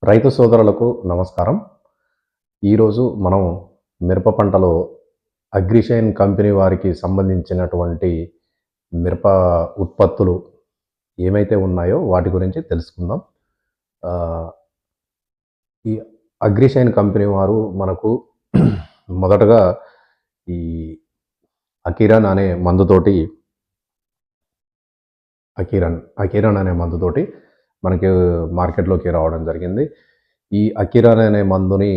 రైతు సోదరులకు నమస్కారం. ఈరోజు మనం మిరప పంటలో అగ్రిషైన్ కంపెనీ వారికి సంబంధించినటువంటి మిరప ఉత్పత్తులు ఏమైతే ఉన్నాయో వాటి గురించి తెలుసుకుందాం. ఆహ్, ఈ అగ్రిషైన్ కంపెనీ వారు మనకు మొదటగా ఈ అకిరన్ అనే మందుతోటి అకిరన్ అనే మందుతోటి మనకి మార్కెట్‌లోకి రావడం జరిగింది. ఈ అకిరన్ అనే మందుని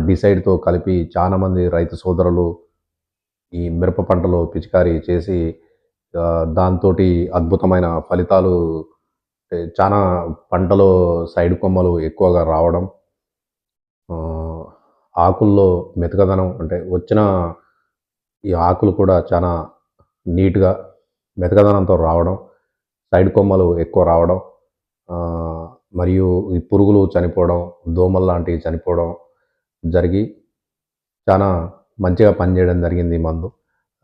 డిసైడ్‌తో కలిపి చాలామంది రైతు సోదరులు ఈ మిరప పంటలో పిచికారీ చేసి దాంతోటి అద్భుతమైన ఫలితాలు చానా పంటలో సైడ్ కొమ్మలు ఎక్కువగా రావడం, ఆహ్, ఆకుల్లో మెతకదనం అంటే వచ్చిన ఈ ఆకులు కూడా చానా నీట్‌గా మెతకదనంతో రావడం, సైడ్ కొమ్మలు ఎక్కువ రావడం, ఆహ్, మరియు ఈ పురుగులు చనిపోవడం, దోమల్లాంటివి చనిపోవడం జరిగి చానా మంచిగా పనిచేయడం జరిగింది ఈ మందు.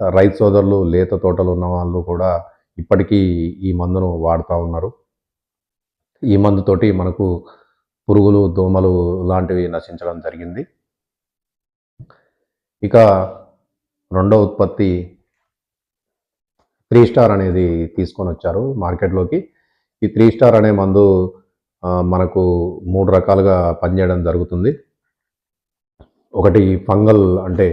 రైతు సోదరులు లేత తోటలు ఉన్నవాళ్ళు కూడా ఇప్పటికీ ఈ మందును వాడుతా ఉన్నారు. ఈ మందుతోటి మనకు పురుగులు, దోమలు లాంటివి నశించడం జరిగింది. ఇక రెండో ఉత్పత్తి 3 స్టార్ అనేది తీసుకొనొచ్చారు మార్కెట్‌లోకి. ఈ 3 స్టార్ అనే మందు మనకు 3 రకాలుగా పనిచేయడం జరుగుతుంది. ఒకటి ఫంగల్ అంటే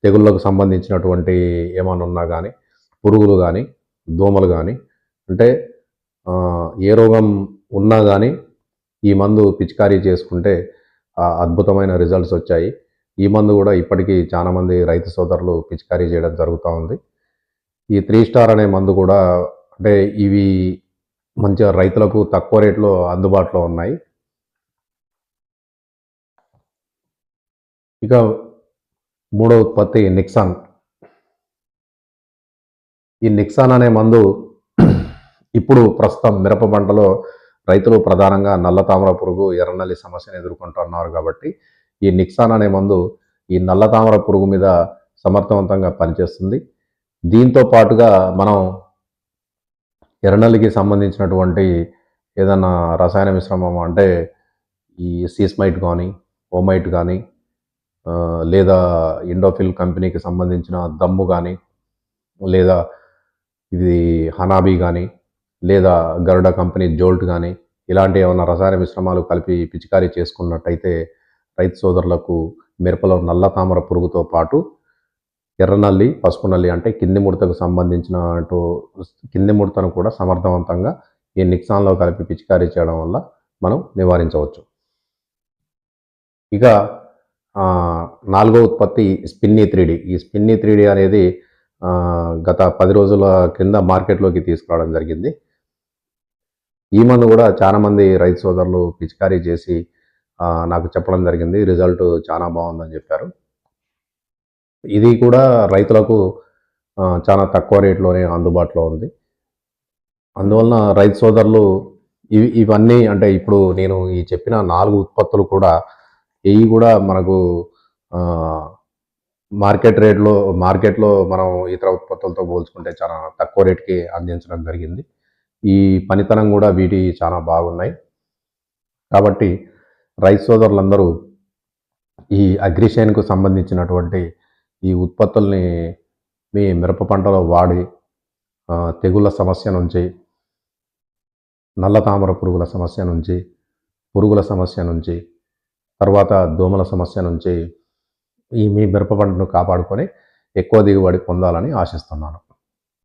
తెగుళ్ళకు సంబంధించినటువంటి ఏమన్నా ఉన్నా గానీ, పురుగులు గానీ, దోమలు గానీ, అంటే ఏ రోగం ఉన్నా గానీ ఈ మందు పిచికారీ చేసుకుంటే అద్భుతమైన రిజల్ట్స్ వచ్చాయి. ఈ మందు గూడా ఇప్పటికీ చాలామంది రైతు సోదరులు పిచికారీ చేయడం జరుగుతా ఉంది. ఈ 3 స్టార్ అనే మందు కూడా అంటే ఇవి మంచిగా రైతులకు తక్కువ రేట్‌లో అందుబాటులో ఉన్నాయి. ఇక మూడో ఉత్పత్తి నిక్సాన్. ఈ నిక్సాన్ అనే మందు ఇప్పుడు ప్రస్తుతం మిరప పంటలో రైతులు ప్రధానంగా నల్ల తామర పురుగు, ఎర్రనల్లి సమస్యను ఎదుర్కొంటున్నారు కాబట్టి, ఈ నిక్సాన్ అనే మందు ఈ నల్ల తామర పురుగు మీద సమర్థవంతంగా పనిచేస్తుంది. దీంతో పాటుగా మనం ఎర్రనల్లికి సంబంధించినటువంటి ఏదన్నా రసాయన మిశ్రమం అంటే ఈ సీస్మైట్ గానీ, ఓమైట్ గానీ, లేదా ఇండోఫిల్ కంపెనీకి సంబంధించిన దమ్ము గానీ, లేదా ఇది హనాబీ గానీ, లేదా గరుడ కంపెనీ జోల్ట్ గానీ, ఇలాంటి ఏమన్నా రసాయన మిశ్రమాలు కలిపి పిచికారీ చేసుకున్నట్టయితే రైతు సోదరులకు మిరపలో నల్ల తామర పురుగుతో పాటు ఎర్రనల్లి, పసుపు నల్లి అంటే కింది ముడతకు కింది ముడతను కూడా సమర్థవంతంగా ఈ నిక్సాన్‌లో కలిపి పిచికారీ చేయడం వల్ల మనం నివారించవచ్చు. ఇక నాలుగో ఉత్పత్తి స్పిన్నీ 3డి. ఈ స్పిన్నీ 3డి అనేది గత 10 రోజుల క్రింద మార్కెట్‌లోకి తీసుకురావడం జరిగింది. ఈ మందు కూడా చాలామంది రైతు సోదరులు పిచికారీ చేసి నాకు చెప్పడం జరిగింది. రిజల్ట్ చాలా బావుందని చెప్పారు. ఇది కూడా రైతులకు చాలా తక్కువ రేట్‌లోనే అందుబాటులో ఉంది. అందువలన రైతు సోదరులు ఇవన్నీ అంటే ఇప్పుడు నేను ఈ చెప్పిన 4 ఉత్పత్తులు కూడా ఇయి కూడా మనకు ఆహ్, మార్కెట్‌లో మనం ఇతర ఉత్పత్తులతో పోల్చుకుంటే చాలా తక్కువ రేట్‌కి అందించడం జరిగింది. ఈ పనితనం గూడా వీటియి చాలా బాగున్నాయి. కాబట్టి రైతు సోదరులందరూ ఈ అగ్రిషైన్‌కు సంబంధించినటువంటి ఈ ఉత్పత్తుల్ని మీ మిరప పంటలో వాడి తెగుళ్ళ సమస్య నుంచి, నల్ల తామర పురుగుల సమస్య నుంచి, పురుగుల సమస్య నుంచి, తర్వాత దోమల సమస్య నుంచి ఈ మీ మిరప పంటను కాపాడుకొని ఎక్కువ దిగుబడి పొందాలని ఆశిస్తున్నాను.